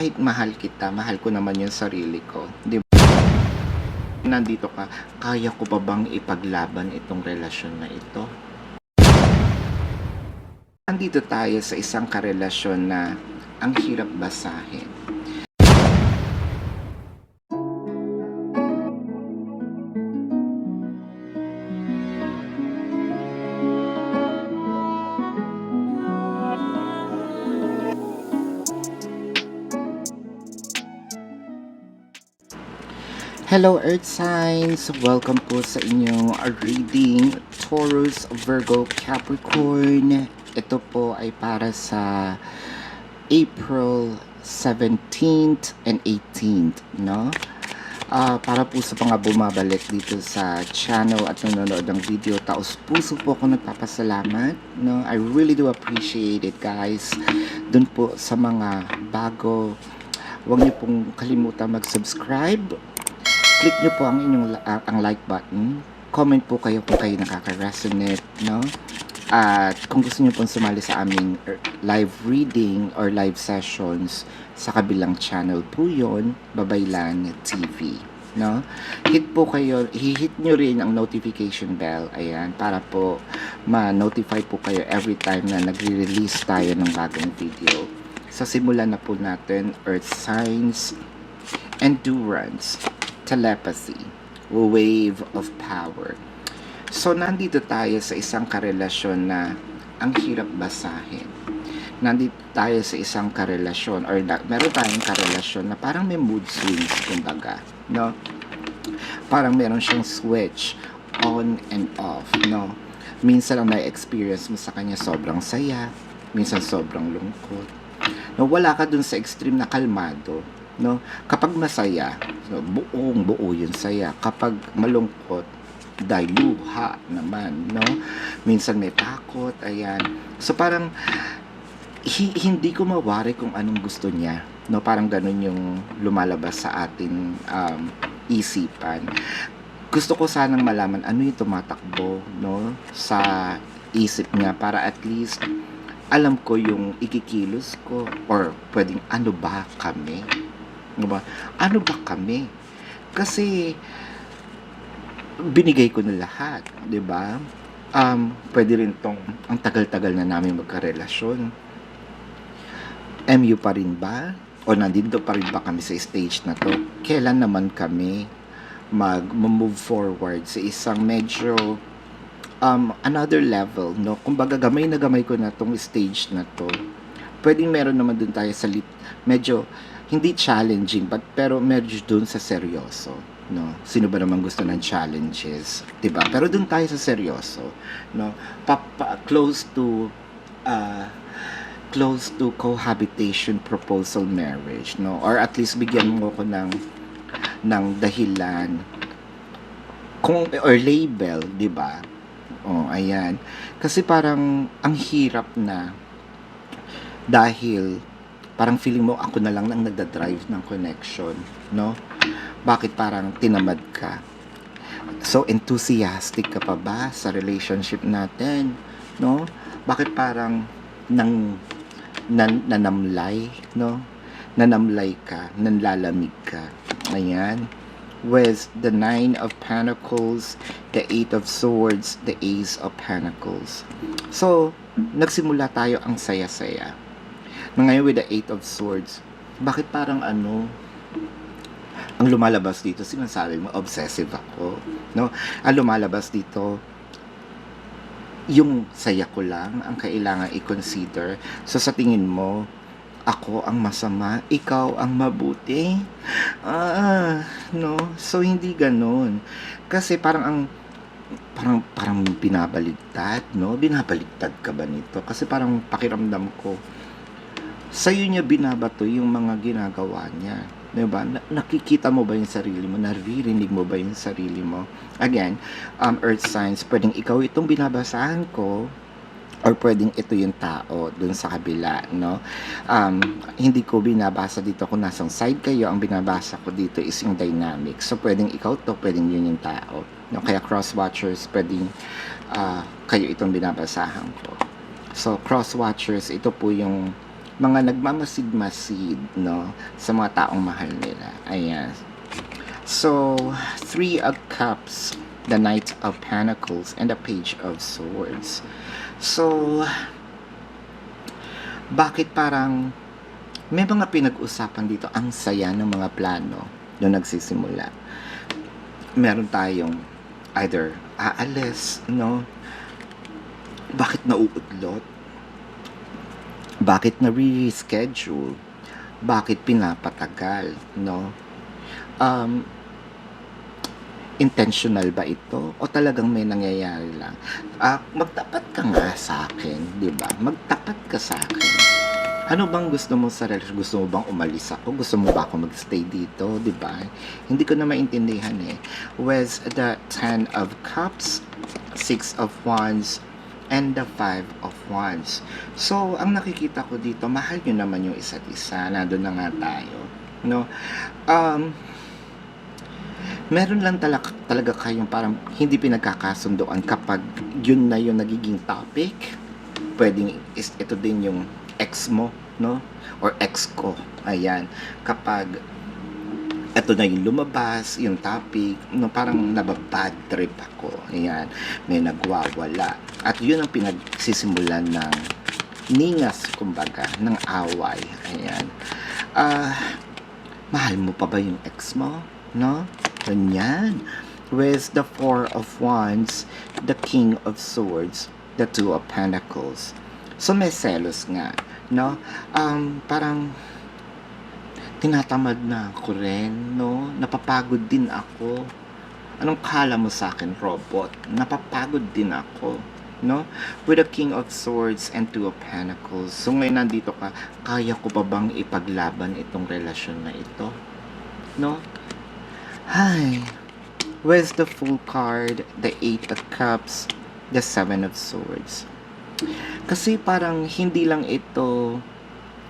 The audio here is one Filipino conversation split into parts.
Kahit mahal kita, mahal ko naman yung sarili ko, 'di ba? Nandito ka, kaya ko pa bang ipaglaban itong relasyon na ito? Nandito tayo sa isang karelasyon na ang hirap basahin. Hello Earth Signs! Welcome po sa inyong reading Taurus, Virgo, Capricorn. Ito po ay para sa April 17th and 18th, no? Para po sa mga bumabalik dito sa channel at nanonood ng video, taos puso po ako nagpapasalamat, no? I really do appreciate it, guys. Dun po sa mga bago, huwag niyo pong kalimutan mag-subscribe. Click nyo po ang inyong ang like button. Comment po kayo kung kayo nakaka-resonate, no? At kung gusto niyo pong sumali sa aming live reading or live sessions sa kabilang channel po yon, Babaylan TV, no? Hit nyo rin ang notification bell, ayan, para po ma-notify po kayo every time na nagre-release tayo ng bagong video. So simulan na po natin, Earth Signs, Endurance, Telepathy, Wave of Power. So, nandito tayo sa isang karelasyon na ang hirap basahin. Nandito tayo sa isang karelasyon meron tayong karelasyon na parang may mood swings, kumbaga, no? Parang meron siyang switch on and off, no? Minsan ang na-experience mo sa kanya sobrang saya, minsan sobrang lungkot. No, wala ka dun sa extreme na kalmado, no? Kapag masaya, so buong buo yung saya. Kapag malungkot, dahil luha naman, no? Minsan may takot, ayan. So parang hindi ko mawari kung anong gusto niya, no? Parang ganun yung lumalabas sa ating isipan. Gusto ko sanang malaman ano yung tumatakbo, no, sa isip niya, para at least alam ko yung ikikilos ko, or pwedeng ano ba kami? Diba? Ano ba kami? Kasi binigay ko na lahat, 'di ba? Pwede rin tong ang tagal-tagal na namin magkarelasyon. MU pa rin ba? O nandito pa rin ba kami sa stage na to? Kailan naman kami mag-move forward sa isang medyo another level, no? Kumbaga gamay na gamay ko na tong stage na to. Pwedeng meron naman dun tayo sa medyo hindi challenging, pero medyo dun sa seryoso, no? Sino ba naman gusto ng challenges, 'di ba? Pero dun tayo sa seryoso, no? Close to cohabitation, proposal, marriage, no? Or at least bigyan mo ko ng dahilan or label, 'di ba? Oh, ayan. Kasi parang ang hirap na, dahil parang feeling mo ako na lang nang nagda-drive ng connection, no? Bakit parang tinamad ka? So enthusiastic ka pa ba sa relationship natin, no? Bakit parang nanamlay, no? Nanamlay ka, nanlalamig ka. Ayan. With the 9 of Pentacles, the 8 of Swords, the Ace of Pentacles. So, nagsimula tayo ang saya-saya. Ngayon with the 8 of Swords, bakit parang ang lumalabas dito, sinasabi mo, obsessive ako, no? Ang lumalabas dito, yung saya ko lang ang kailangan i-consider. So sa tingin mo, ako ang masama, ikaw ang mabuti? No? So hindi ganun. Kasi parang binabaligtad, no? Binabaligtad ka ba nito? Kasi parang pakiramdam ko, sa'yo niya binabato yung mga ginagawa niya. Diba? Nakikita mo ba yung sarili mo? Naririnig mo ba yung sarili mo? Again, Earth Signs, pwedeng ikaw itong binabasahan ko, or pwedeng ito yung tao dun sa kabila, no? Hindi ko binabasa dito kung nasang side kayo. Ang binabasa ko dito is yung dynamic. So, pwedeng ikaw to, pwedeng yun yung tao, no? Kaya cross-watchers, pwedeng kayo itong binabasahan ko. So, cross-watchers, ito po yung mga nagmamasid-masid, no, sa mga taong mahal nila. Ayan. So, Three of Cups, the Knight of Pentacles, and the Page of Swords. So, bakit parang may mga pinag-usapan dito, ang saya ng mga plano nung nagsisimula. Meron tayong either aalis, no? Bakit nauudlot? Bakit na-reschedule? Bakit pinapatagal, no? Intentional ba ito? O talagang may nangyayari lang? Magtapat ka nga sa akin, di ba? Magtapat ka sa akin. Ano bang gusto mo sa relasyon? Gusto mo bang umalis ako? Gusto mo ba ako magstay dito? Di ba? Hindi ko na maintindihan eh. With the 10 of Cups, 6 of Wands, and the 5 of Wands. So, ang nakikita ko dito, mahal nyo naman yung isa't isa. Nandun na nga tayo. No? Meron lang talaga kayong parang hindi pinagkakasundoan kapag yun na yung nagiging topic. Pwedeng ito din yung ex mo, no? Or ex ko. Ayan. Kapag ito na yung lumabas, yung topic, no, parang nababad trip ako. Ayan. May nagwawala. At yun ang pinagsisimulan ng ningas, kumbaga, ng away. Ayan. Mahal mo pa ba yung ex mo? No? Ganyan. With the 4 of Wands, the King of Swords, the 2 of Pentacles. So, may selos nga. No? Parang tinatamad na ako rin, no? Napapagod din ako. Anong kala mo sa akin, robot? Napapagod din ako, no? With the King of Swords and 2 of Pentacles. So ngayon nandito ka, kaya ko pa bang ipaglaban itong relasyon na ito? No? Hi. With the Fool card, the 8 of Cups, the 7 of Swords. Kasi parang hindi lang ito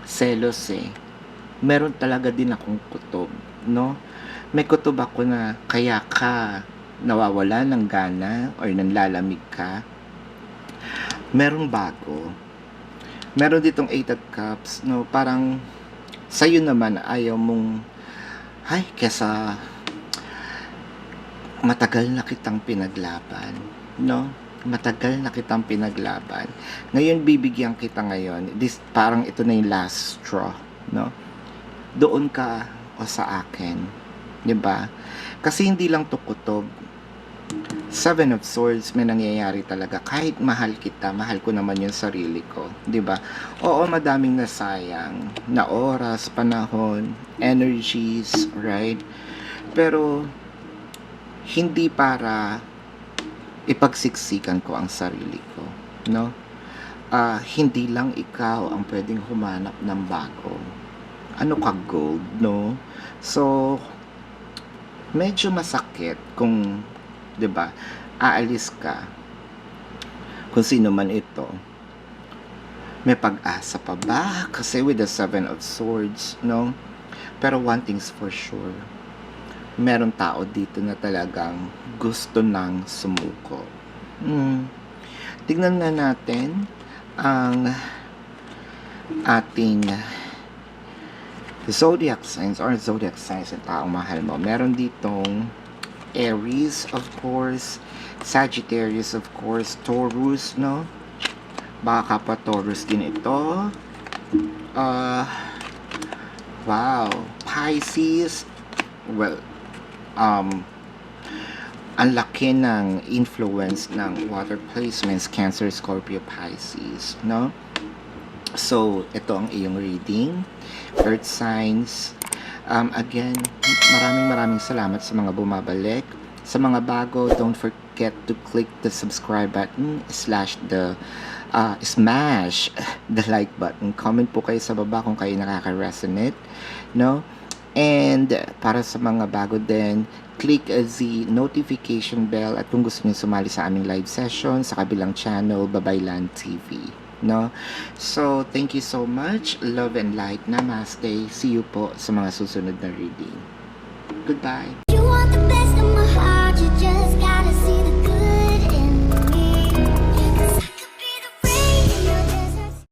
selos eh. Meron talaga din akong kutob, no? May kutob ako na kaya ka nawawala ng gana or nanlalamig ka. Merong bago. Meron ditong 8 of Cups, no? Parang sa'yo naman ayaw mong kesa matagal na kitang pinaglaban, no? Matagal na kitang pinaglaban. Ngayon bibigyan kita ngayon. Parang ito na yung last straw, no? Doon ka o sa akin, 'di ba? Kasi hindi lang to kutob. 7 of Swords, may nangyayari talaga. Kahit mahal kita, mahal ko naman yung sarili ko, 'di ba? Oo, madaming nasayang na oras, panahon, energies, right? Pero hindi para ipagsiksikan ko ang sarili ko, no? Hindi lang ikaw ang pwedeng humanap ng bago. Ano ka, gold, no? So, medyo masakit kung, 'di ba, aalis ka. Kung sino man ito. May pag-asa pa ba? Kasi with the 7 of Swords, no? Pero one thing's for sure. Meron tao dito na talagang gusto nang sumuko. Tignan nga natin ang ating zodiac signs ng taong mahal mo. Meron ditong Aries, of course, Sagittarius, of course, Taurus, no? Baka kapwa Taurus din ito. Wow, Pisces. Well, ang laki ng influence ng water placements, Cancer, Scorpio, Pisces, no? So, ito ang iyong reading. Earth signs. Again, maraming salamat sa mga bumabalik. Sa mga bago, don't forget to click the subscribe button / the smash the like button. Comment po kayo sa baba kung kayo nakaka-resonate, no? And para sa mga bago din, click the notification bell at kung gusto niyo sumali sa aming live session sa kabilang channel, Babaylan TV, no? So, thank you so much. Love and light. Namaste. See you po sa mga susunod na reading. Goodbye.